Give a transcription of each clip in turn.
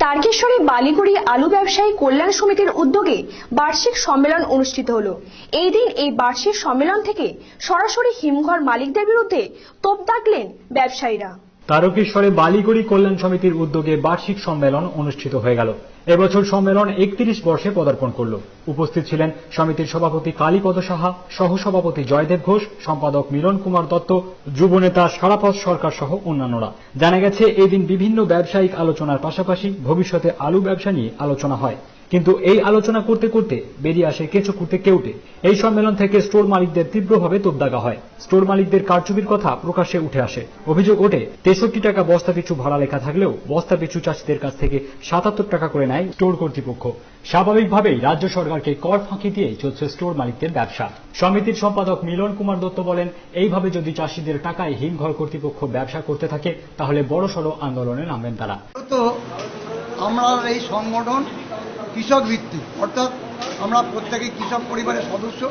তারকেশ্বরে বালিগুড়ি আলু ব্যবসায়ী কল্যাণ সমিতির উদ্যোগে বার্ষিক সম্মেলন অনুষ্ঠিত হলো। এই দিন এই বার্ষিক সম্মেলন থেকে সরাসরি হিমঘর মালিকদের বিরুদ্ধে তোপ দাগলেন ব্যবসায়ীরা। তারকেশ্বরে বালিগুড়ি কল্যাণ সমিতির উদ্যোগে বার্ষিক সম্মেলন অনুষ্ঠিত হয়ে গেল। এবছর সম্মেলন 31 বর্ষে পদার্পণ করল। উপস্থিত ছিলেন সমিতির সভাপতি কালীপদ সাহা, সহসভাপতি জয়দেব ঘোষ, সম্পাদক মিলন কুমার দত্ত, যুব নেতা সারাপদ সরকার সহ অন্যান্যরা। জানা গেছে এই দিন বিভিন্ন ব্যবসায়িক আলোচনার পাশাপাশি ভবিষ্যতে আলু ব্যবসা নিয়ে আলোচনা হয়। কিন্তু এই আলোচনা করতে করতে বেরিয়ে আসে কেঁচো খুঁড়তে কেউটে। এই সম্মেলন থেকে স্টোর মালিকদের তীব্রভাবে তোপ দাগা হয়। স্টোর মালিকদের কারচুপির কথা প্রকাশ্যে উঠে আসে। অভিযোগ ওঠে 63 টাকা বস্তা পিছু ভাড়া লেখা থাকলেও বস্তা পিছু চাষিদের কাছ থেকে 77 টাকা করে নেয় স্টোর কর্তৃপক্ষ। স্বাভাবিকভাবেই রাজ্য সরকারকে কর ফাঁকি দিয়ে চলছে স্টোর মালিকদের ব্যবসা। সমিতির সম্পাদক মিলন কুমার দত্ত বলেন, এইভাবে যদি চাষিদের টাকায় হিমঘর কর্তৃপক্ষ ব্যবসা করতে থাকে তাহলে বড়সড় আন্দোলনে নামবেন তারা। আমরা এই সংগঠন কৃষক ভিত্তিক, অর্থাৎ আমরা প্রত্যেকেই কৃষক পরিবারের সদস্য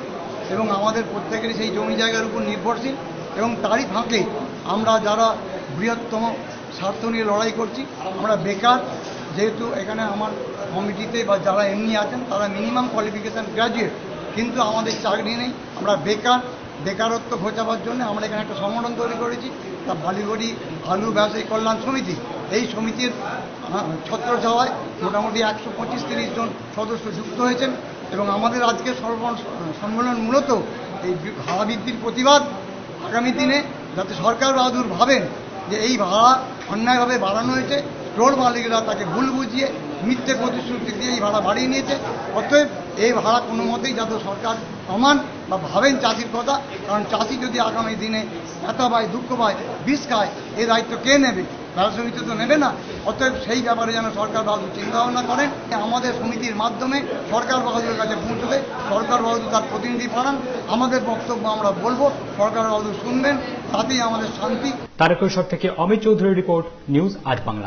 এবং আমাদের প্রত্যেকেরই সেই জমি জায়গার উপর নির্ভরশীল এবং তারই ফাঁকে আমরা যারা বৃহত্তম স্বার্থ নিয়ে লড়াই করছি। আমরা বেকার, যেহেতু এখানে আমার কমিটিতে বা যারা এমনি আছেন তারা মিনিমাম কোয়ালিফিকেশান গ্র্যাজুয়েট, কিন্তু আমাদের চাকরি নেই। আমরা বেকারত্ব ঘোচাবার জন্য আমরা এখানে একটা সংগঠন তৈরি করেছি, তা বালিগুড়ি আলু ব্যবসায়ী কল্যাণ সমিতি। এই সমিতির ছত্রছায়ায় মোটামুটি 125-30 জন সদস্য যুক্ত হয়েছেন এবং আমাদের আজকের সম্মেলন মূলত এই ভাড়া বৃদ্ধির প্রতিবাদ। আগামী দিনে যাতে সরকার বাহাদুর ভাবেন যে এই ভাড়া অন্যায়ভাবে বাড়ানো হয়েছে, স্টোর মালিকরা তাকে ভুল বুঝিয়ে মিথ্যে প্রতিশ্রুতি দিয়ে এই ভাড়া বাড়িয়ে নিয়েছে। অতএব এই ভাড়া কোনো মতেই যাতে সরকার কমান বা ভাবেন চাষির কথা, কারণ চাষি যদি আগামী দিনে ব্যথা পায়, দুঃখ পায়, বিষ খায়, এই দায়িত্ব কে নেবে? ব্যবসা সমিতি তো নেবে না। অতএব সেই ব্যাপারে যেন সরকার বাহাদুর চিন্তাভাবনা করেন, আমাদের সমিতির মাধ্যমে সরকার বাহাদুরের কাছে পৌঁছবে, সরকার বাহাদুর তার প্রতিনিধি পাঠান। আমাদের বক্তব্য আমরা বলবো, সরকার বাহাদুর শুনবেন, তাতেই আমাদের শান্তি। তারকেশ্বর থেকে অমিত চৌধুরীর রিপোর্ট, নিউজ আজ বাংলা।